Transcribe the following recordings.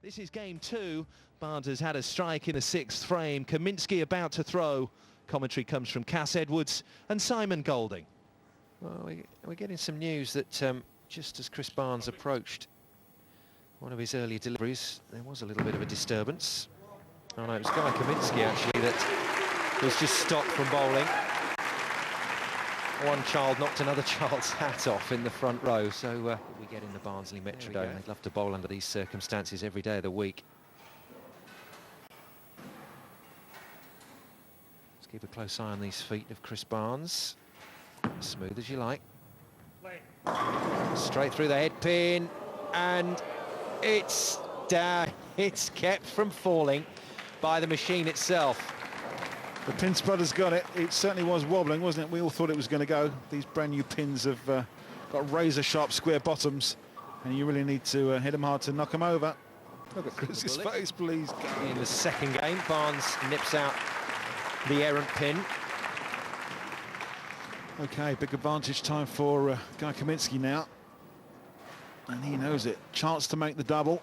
This is game two. Barnes has had a strike in the sixth frame. Caminsky about to throw. Commentary comes from Cass Edwards and Simon Golding. Well, we're getting some news that just as Chris Barnes approached one of his earlier deliveries, there was a little bit of a disturbance. Oh no, it was Guy Caminsky actually that was just stopped from bowling. One child knocked another child's hat off in the front row, so we get in the Barnsley Metrodome. They'd love to bowl under these circumstances every day of the week. Let's keep a close eye on these feet of Chris Barnes. As smooth as you like. Straight through the head pin, and it's down. It's kept from falling by the machine itself. The pin spotter's got it. It certainly was wobbling, wasn't it? We all thought it was going to go. These brand new pins have got razor sharp square bottoms, and you really need to hit them hard to knock them over. Look at Chris's face, please. In the second game, Barnes nips out the errant pin. Okay, big advantage time for Guy Caminsky now. And he knows it. Chance to make the double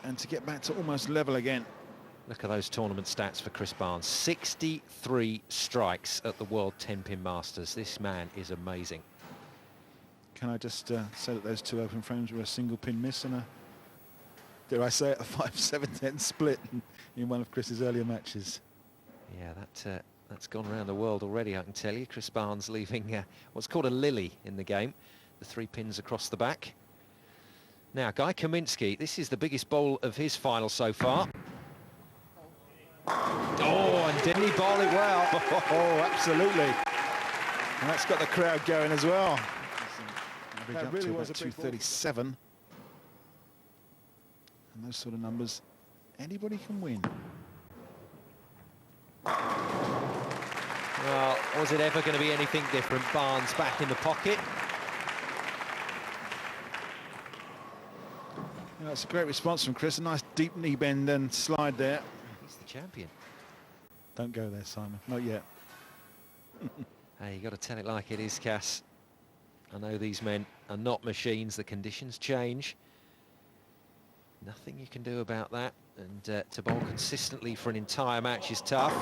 and to get back to almost level again. Look at those tournament stats for Chris Barnes. 63 strikes at the World Tenpin Masters. This man is amazing. Can I just say that those two open frames were a single pin miss and a, dare I say it, a 5-7-10 split in one of Chris's earlier matches. Yeah, that's gone around the world already, I can tell you. Chris Barnes leaving what's called a lily in the game. The 3 pins across the back. Now, Guy Caminsky, this is the biggest bowl of his final so far. Oh, and didn't he bowl it well? Oh, absolutely. And that's got the crowd going as well. That really was a 237. And those sort of numbers, anybody can win. Well, was it ever going to be anything different? Barnes back in the pocket. Yeah, that's a great response from Chris. A nice deep knee bend and slide there. He's the champion. Don't go there, Simon. Not yet. Hey, you got to tell it like it is, Cass. I know these men are not machines. The conditions change. Nothing you can do about that. And to bowl consistently for an entire match is tough.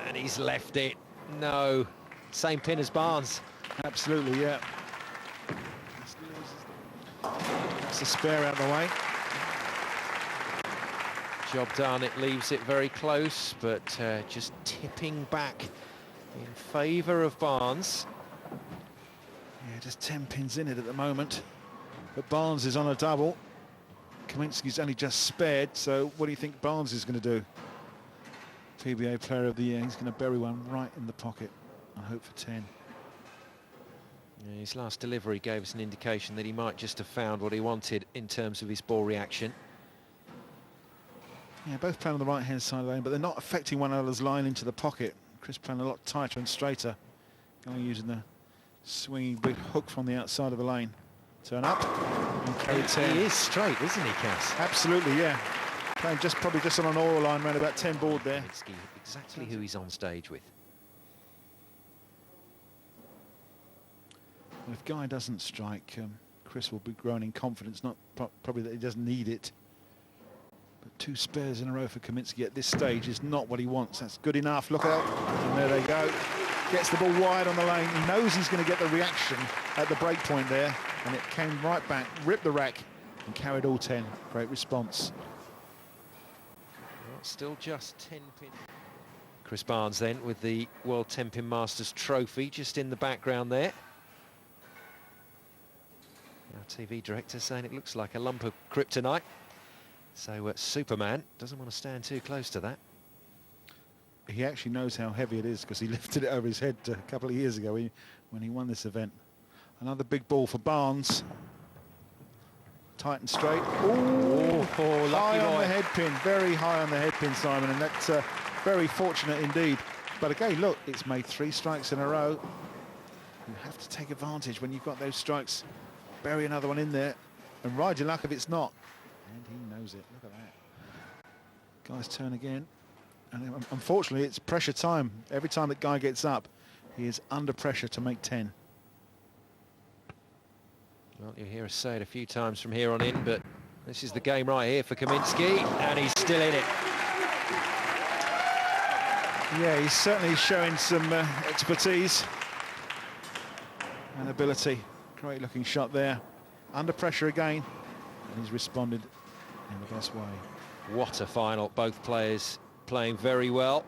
And he's left it. No. Same pin as Barnes. Absolutely, yeah. That's a spare out of the way. Job done. It leaves it very close, but just tipping back in favour of Barnes. Yeah, just 10 pins in it at the moment. But Barnes is on a double. Kaminsky's only just spared, so what do you think Barnes is going to do? PBA Player of the Year. He's going to bury one right in the pocket and hope for 10. Yeah, his last delivery gave us an indication that he might just have found what he wanted in terms of his ball reaction. Yeah, both playing on the right-hand side of the lane, but they're not affecting one another's line into the pocket. Chris playing a lot tighter and straighter. Going using the swinging big hook from the outside of the lane. Turn up and carry 10. He is straight, isn't he, Cass? Absolutely, yeah. Playing probably just on an oil line, around about 10 board there. Exactly who he's on stage with. Well, if Guy doesn't strike, Chris will be growing in confidence, not probably that he doesn't need it. But 2 spares in a row for Caminsky at this stage is not what he wants. That's good enough. Look out. And there they go. Gets the ball wide on the lane. He knows he's going to get the reaction at the break point there. And it came right back, ripped the rack, and carried all 10. Great response. Well, still just 10 pin. Chris Barnes then with the World Tenpin Masters trophy just in the background there. Our TV director saying it looks like a lump of kryptonite. So Superman doesn't want to stand too close to that. He actually knows how heavy it is because he lifted it over his head a couple of years ago when he won this event. Another big ball for Barnes. Tight and straight. Ooh, high on the head pin, very high on the head pin, Simon, and that's very fortunate indeed. But again, look, it's made 3 strikes in a row. You have to take advantage when you've got those strikes. Bury another one in there and ride your luck if it's not. And he knows it. Look at that. Guy's turn again. And unfortunately, it's pressure time. Every time that Guy gets up, he is under pressure to make 10. Well, you'll hear us say it a few times from here on in, but This is the game right here for Caminsky, and he's still in it. Yeah, he's certainly showing some expertise and ability. Great looking shot there. Under pressure again, and he's responded in the best way. What a final, both players playing very well.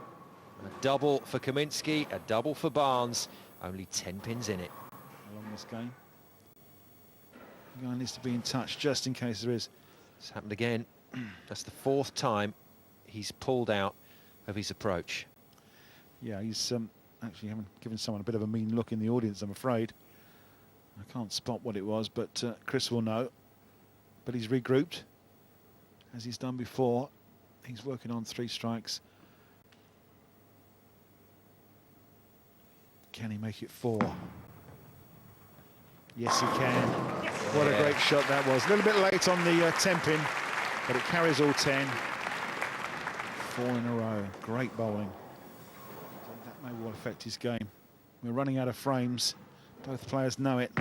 A double for Caminsky, a double for Barnes, only 10 pins in it. Along this game. The guy needs to be in touch just in case there is. It's happened again. That's the 4th time he's pulled out of his approach. Yeah, he's actually given someone a bit of a mean look in the audience, I'm afraid. I can't spot what it was, but Chris will know. But he's regrouped, as he's done before. He's working on 3 strikes. Can he make it 4? Yes, he can. What a great shot that was. A little bit late on the Tenpin, but it carries all 10. 4 in a row. Great bowling. That may well affect his game. We're running out of frames. Both players know it.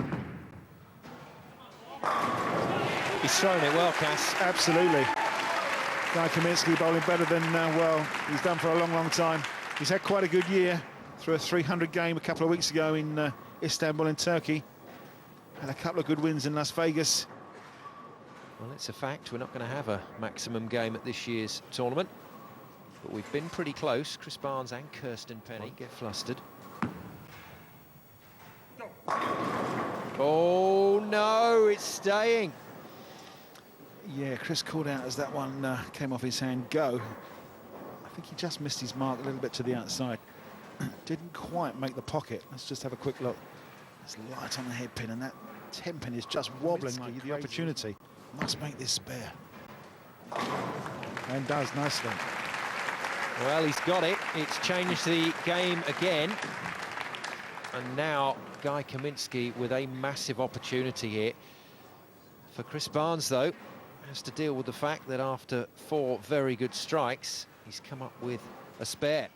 He's thrown it well, Cass. Absolutely. Guy Caminsky bowling better than, well, he's done for a long, long time. He's had quite a good year through a 300 game a couple of weeks ago in Istanbul in Turkey. Had a couple of good wins in Las Vegas. Well, it's a fact. We're not going to have a maximum game at this year's tournament. But we've been pretty close. Chris Barnes and Kirsten Penny get flustered. Oh, no, it's staying. Yeah, Chris called out as that one came off his hand. Go. I think he just missed his mark a little bit to the outside. Didn't quite make the pocket. Let's just have a quick look. There's light on the head pin, and that 10 pin is just wobbling like the opportunity. Must make this spare. And does nicely. Well, he's got it. It's changed the game again. And now Guy Caminsky with a massive opportunity here. For Chris Barnes, though, has to deal with the fact that after 4 very good strikes, he's come up with a spare.